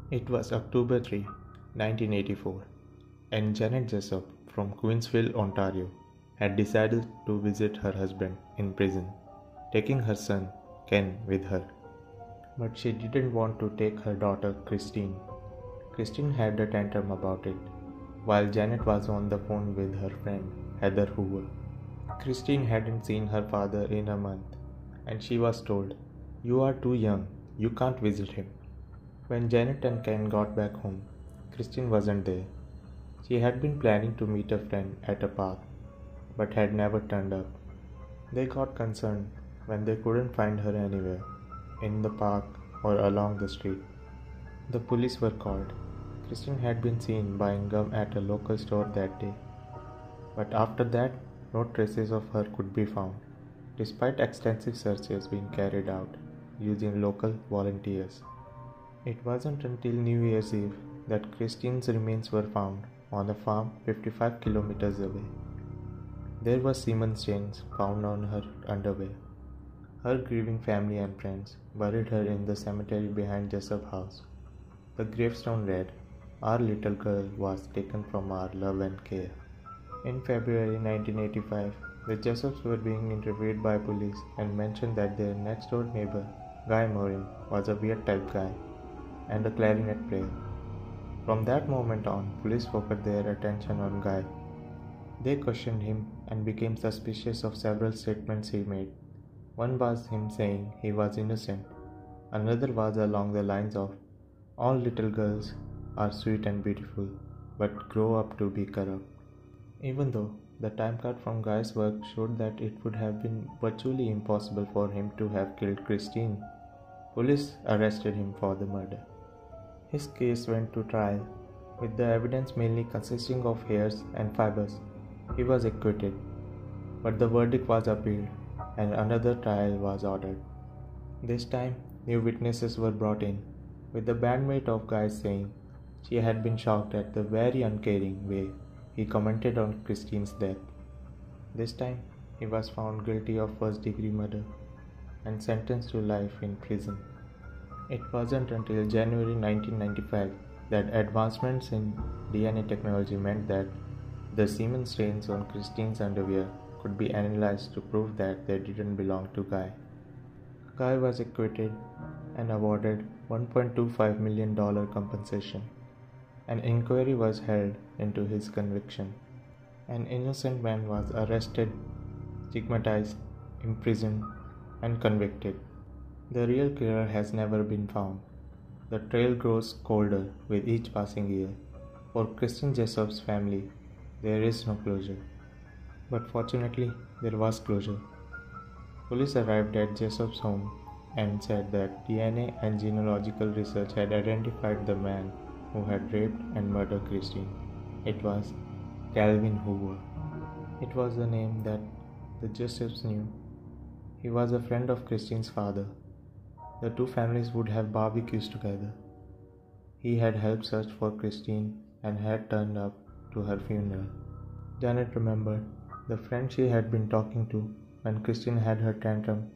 It was October 3, 1984, and Janet Jessup from Queensville, Ontario, had decided to visit her husband in prison, taking her son, Ken, with her. But she didn't want to take her daughter, Christine. Christine had a tantrum about it, while Janet was on the phone with her friend, Heather Hoover. Christine hadn't seen her father in a month, and she was told, "You are too young, you can't visit him." When Janet and Ken got back home, Christine wasn't there. She had been planning to meet a friend at a park, but had never turned up. They got concerned when they couldn't find her anywhere, in the park or along the street. The police were called. Christine had been seen buying gum at a local store that day, but after that, no traces of her could be found, despite extensive searches being carried out using local volunteers. It wasn't until New Year's Eve that Christine's remains were found on a farm 55 kilometers away. There were semen stains found on her underwear. Her grieving family and friends buried her in the cemetery behind Jessup House. The gravestone read, "Our little girl was taken from our love and care." In February 1985, the Jessups were being interviewed by police and mentioned that their next door neighbor, Guy Morin, was a weird type guy and a clarinet player. From that moment on, police focused their attention on Guy. They questioned him and became suspicious of several statements he made. One was him saying he was innocent. Another was along the lines of, "All little girls are sweet and beautiful, but grow up to be corrupt." Even though the time card from Guy's work showed that it would have been virtually impossible for him to have killed Christine, police arrested him for the murder. His case went to trial, with the evidence mainly consisting of hairs and fibers. He was acquitted, but the verdict was appealed and another trial was ordered. This time, new witnesses were brought in, with the bandmate of Guy saying she had been shocked at the very uncaring way he commented on Christine's death. This time, he was found guilty of first-degree murder and sentenced to life in prison. It wasn't until January 1995 that advancements in DNA technology meant that the semen stains on Christine's underwear could be analyzed to prove that they didn't belong to Guy. Guy was acquitted and awarded $1.25 million compensation. An inquiry was held into his conviction. An innocent man was arrested, stigmatized, imprisoned, and convicted. The real killer has never been found. The trail grows colder with each passing year. For Christine Jessup's family, there is no closure. But fortunately, there was closure. Police arrived at Jessup's home and said that DNA and genealogical research had identified the man who had raped and murdered Christine. It was Calvin Hoover. It was the name that the Jessups knew. He was a friend of Christine's father. The two families would have barbecues together. He had helped search for Christine and had turned up to her funeral. Janet remembered the friend she had been talking to when Christine had her tantrum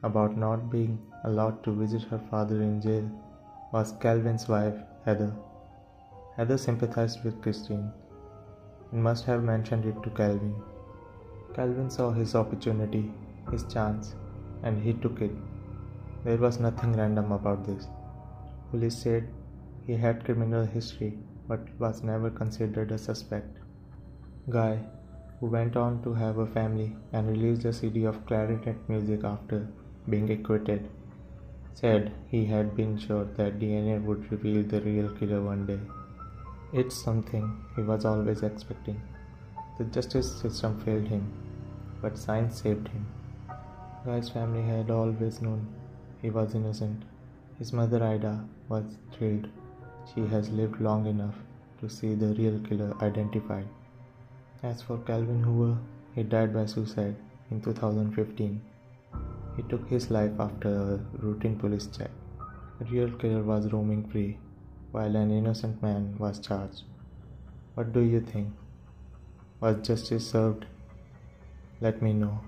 about not being allowed to visit her father in jail was Calvin's wife, Heather. Heather sympathized with Christine and must have mentioned it to Calvin. Calvin saw his opportunity, his chance, and he took it. There was nothing random about this. Police said he had criminal history but was never considered a suspect. Guy, who went on to have a family and released a CD of clarinet music after being acquitted, said he had been sure that DNA would reveal the real killer one day. It's something he was always expecting. The justice system failed him, but science saved him. Guy's family had always known he was innocent. His mother Ida was thrilled. She has lived long enough to see the real killer identified. As for Calvin Hoover, he died by suicide in 2015. He took his life after a routine police check. The real killer was roaming free, while an innocent man was charged. What do you think? Was justice served? Let me know.